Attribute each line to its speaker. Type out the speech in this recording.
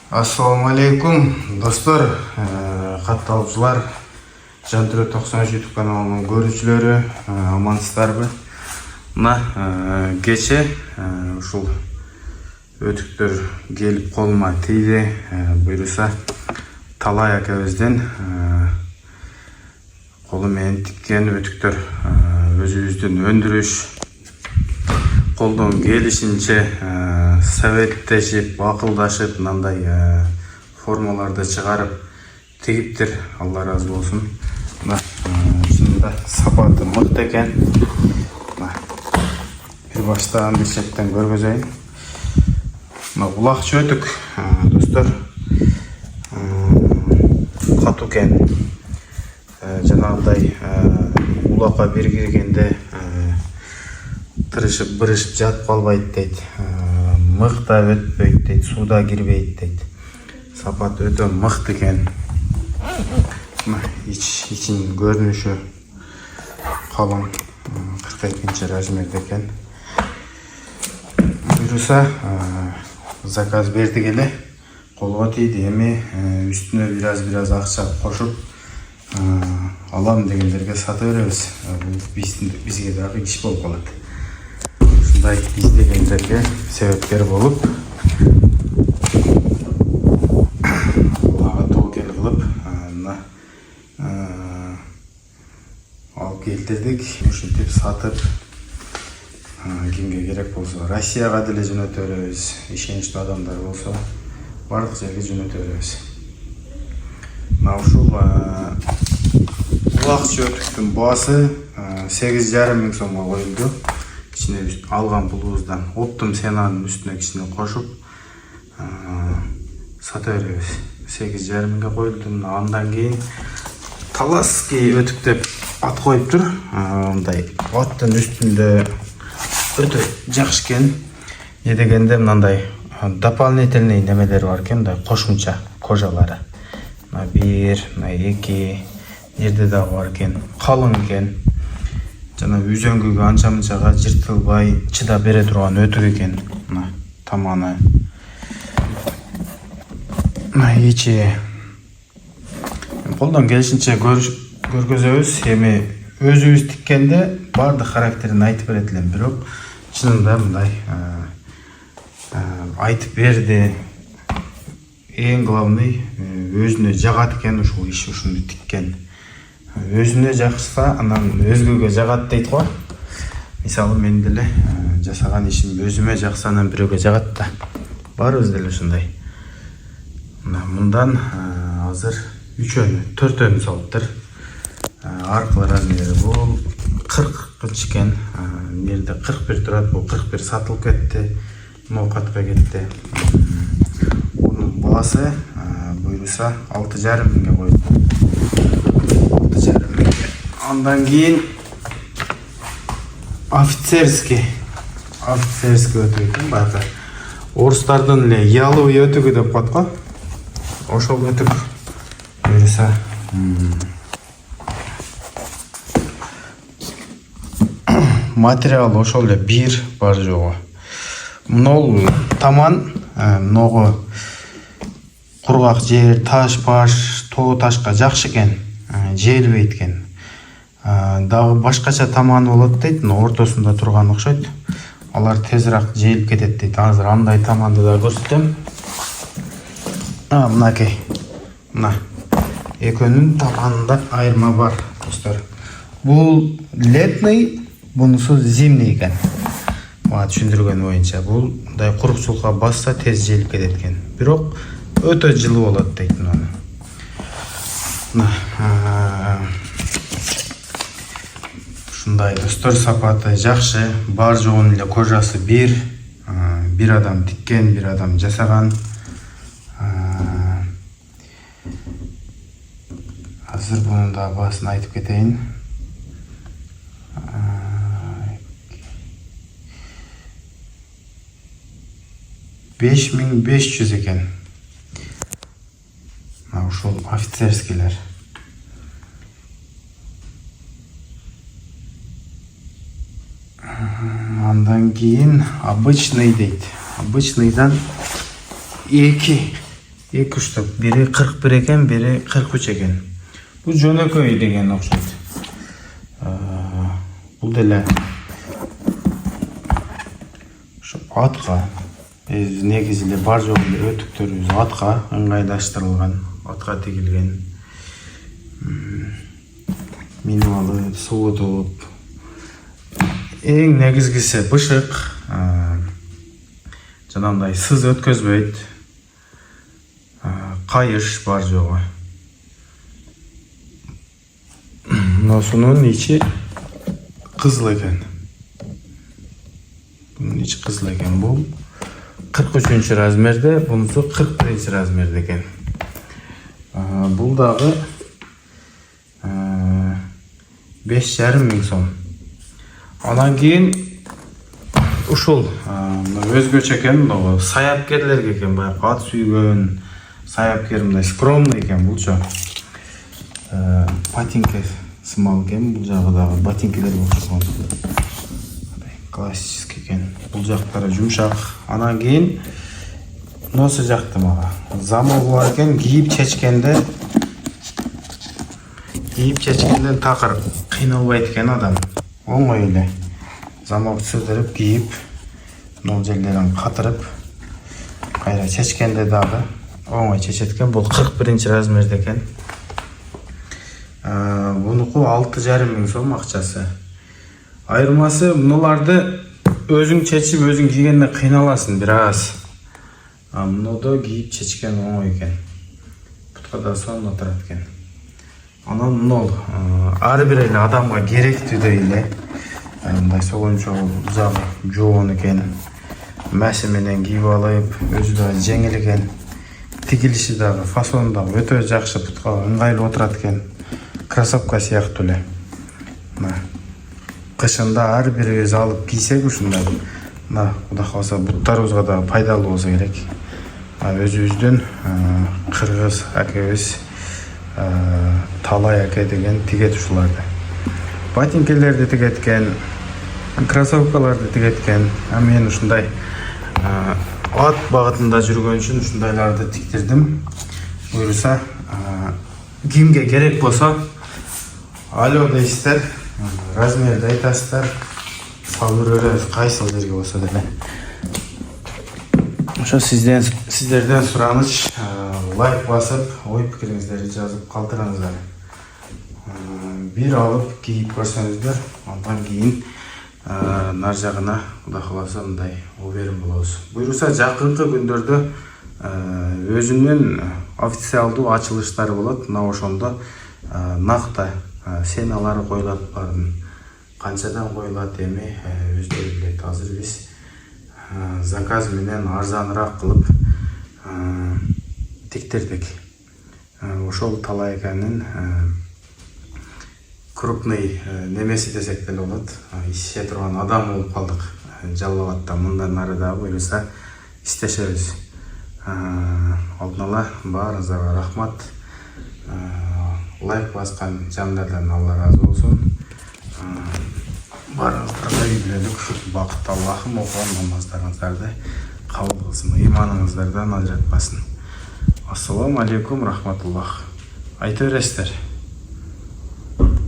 Speaker 1: Ассаламу алейкум, достор, катталуучулар, Жантүрө 93 YouTube каналынын көрүүчүлөрү, амансыздарбы? Мына кече ушул өтүктөр келип колума тийди. Буюрса Талай акебизден колу менен тиккен өтүктөр өзүбүздүн өндүрүш, колдон келишинче советтешип, акылдашып, мындай формаларды чыгарып тигиптир. Алла разы болсун. Чынында сапаты мыкты экен. Бир баштан бир четтен көргөзөйүн. Улакчы өтүк, достор, катуу экен. Жанагындай улакка бир киргенде тырышып бырышып жатып калбайт дейт. Мыкта өтпөйт дейт, сууда кирбейт дейт. Сапат өтө мыкты экен. Ичин көрүнүшү калың, 42 размерде экен. Буюрса заказ бердик эле, колго тийди. Эми үстүнө бир аз акча кошуп алам дегендерге сата беребиз. Бизге дагы иш болуп калат. Ушундай издегендерге себепкер болуп, алага тобокел кылып, алып келтирдик. Ушинтип сатып, кимге керек болсо, Россияга деле жөнөтө беребиз. Ишеничтүү адамдар болсо, бардык жерге жөнөтө беребиз. Ушул улакчы өтүктүн баасы 8,5 миң сомго коюлду. Кичине алган пулубуздан оптум сенанын үстүнө кичине кошуп сата беребиз. 8,5 миңге коюлду. Андан кийин Таласский өтүк деп ат коюптур. Мындай аттын үстүндө өтө жакшы экен. Не дегенде мындай дополнительный немелер бар экен, мындай кошумча кожалары. Бир, 2 жерде дагы бар экен. Калың экен. Жана үзөңгүгө анча-мынчага жыртылбай чыдап бере турган өтүк экен. Мына таманы. Ичи колдон келишинче көргөзөбүз. Эми өзүбүз тиккенде бардык характерин айтып берет элем, бирок чынында мындай айтып берди. Эң главный өзүнө жагат экен ушул иш, ушуну тиккен. Өзүнө жакса, анан өзгөгө жагат дейт го. Мисалы мен деле жасаган ишим өзүмө жакса, анан бирөөгө жагат да. Баарыбыз деле ушундай. Мындан азыр 4-өн салыптыр. Аркылы размери бул 40 экен. Мерде 41 турат, бул 41 сатылып кетти. Ноокатка кетти. Баасы буюрса 6,5 миңге коюлду. 6,5 миңге. Андан кийин офицерский өтүк экен. Баягы орустардын эле яловый өтүгү деп коет го. Ошол өтүк буюрса материал ошол эле бир бар жогу. Мынол таман, многу кургак жер, таш-баш, тоо ташка жакшы экен, жээлбейт экен. Дагы башкача таманы болот дейт, ортосунда турган окшойт. Алар тезирээк жээлип кетет дейт. Азыр андай таманды да көрсөтөм. Мынакей. Мына экөөнүн таманында айырма бар, достор. Бул летний, бунусу зимний экен. Мага түшүндүргөн боюнча, бул мындай курукчулукка басса тез жээлип кетет экен. Бирок өтө жылуу болот дейт муну. Ушундай достор, сапаты жакшы, бар жогун эле кожасы бир адам тиккен, бир адам жасаган. Азыр бунун да баасын айтып кетейин. 5500 экен. Ушул офицерскийлер. Андан кийин обычный дейт. Обычныйдан 2 Екі үштік. Бірі 41 екен, бірі 43 екен. Бұл жөнөкөй деген окшойт. Бұл деле атқа, негізіле бар жоғында өтіктеріміз атқа ыңғайлаштырылған, атқа тегілген. Минималы, суытылып. Ең негізгісі бышық, жанандай сыз өткөзбейді, қайыш бар жоғы. Носының içi қызыл екен. Bunun içi қызыл екен. Бұл 43-ші размерде, бұнысы 41-ші размерде екен. Бұл дағы 5,5 мың сом. Анан кейін ушул өзгөчө екен, саяпкерлерге екен, ат сүйгөн саяпкер, мындай скромный екен бұлчо. Ботинка сымал екен, бұл жағы дағы ботинкелер болсын. Классический екен. Бұл жақтары жұмшақ. Анан кейін носы жақты маға. Замок бар екен, кийип чечкенден тақыр қиналбайды екен адам. Оңой эле. Замок сүрдіріп, кийип, нол жерлерін қатырып, қайра чечкенде дағы оңой чечеткен. Бұл 41-ші размерде екен. Бұнықы 6,5 мың сом ақчасы. Айырмасы, мұныларды өзің чечіп, өзің кигенде қиналасың біраз. Мұнылды киіп чечкен оңой екен. Бұтқада сон отырат екен. Анан мұныл әрбір елі адамға керекті дейлі. Мындай соғыншы ұзағы жоғын екен. Мәсіменен киіп алайып, өзі да жеңіл екен. Тигилиши дағы, фасон дағы өтө жақшы, бұтқа ыңғайлы отырат екен. Красовка сияқты эле. Кышында ар бирибиз алып кийсек ушундай. Кудай кааласа буттарыбызга да пайдалуу болсо керек. Өзүбүздөн кыргыз акебиз Талай аке деген тигет ушуларды. Ботинкелерди тигеткен, кроссовкаларды тигеткен. Мен ушундай ат багытында жүргөн үчүн ушундайларды тиктирдим. Буюрса, кимге керек болсо алло дейсиздер, размерди айтасыздар, салып беребиз, кайсыл жерге болсо деле. Ошо сиздерден сураныч, лайк басып, ой пикириңиздерди жазып калтырыңыздар. Бир алып кийип көрсөңүздөр, андан кийин нар жагына Кудай кааласа мындай оберим болобуз. Буюрса жакынкы күндөрдө өзүнүн официалдуу ачылыштары болот. Мына ошондо накта сеналары коюлат, барын канчадан коюлат эми өздөрү билет. Азыр биз заказ менен арзаныраак кылып тиктирдик. Ошол Талай экенин крупный немеси десек деле болот. Ише турган адам болуп калдык. Жалал-Абадта мындан нары да буюрса иштешебиз. Алдын ала баарыңыздарга рахмат. Лайк баскан жандардан Алла разы болсун. Баарыңыздарга ийгилик, бакыт Аллахым окуган намаздарыңыздарды кабыл кылсын, ыйманыңыздардан ажыратпасын. Ассаламу алейкум рахматуллах. Айта бересиздер.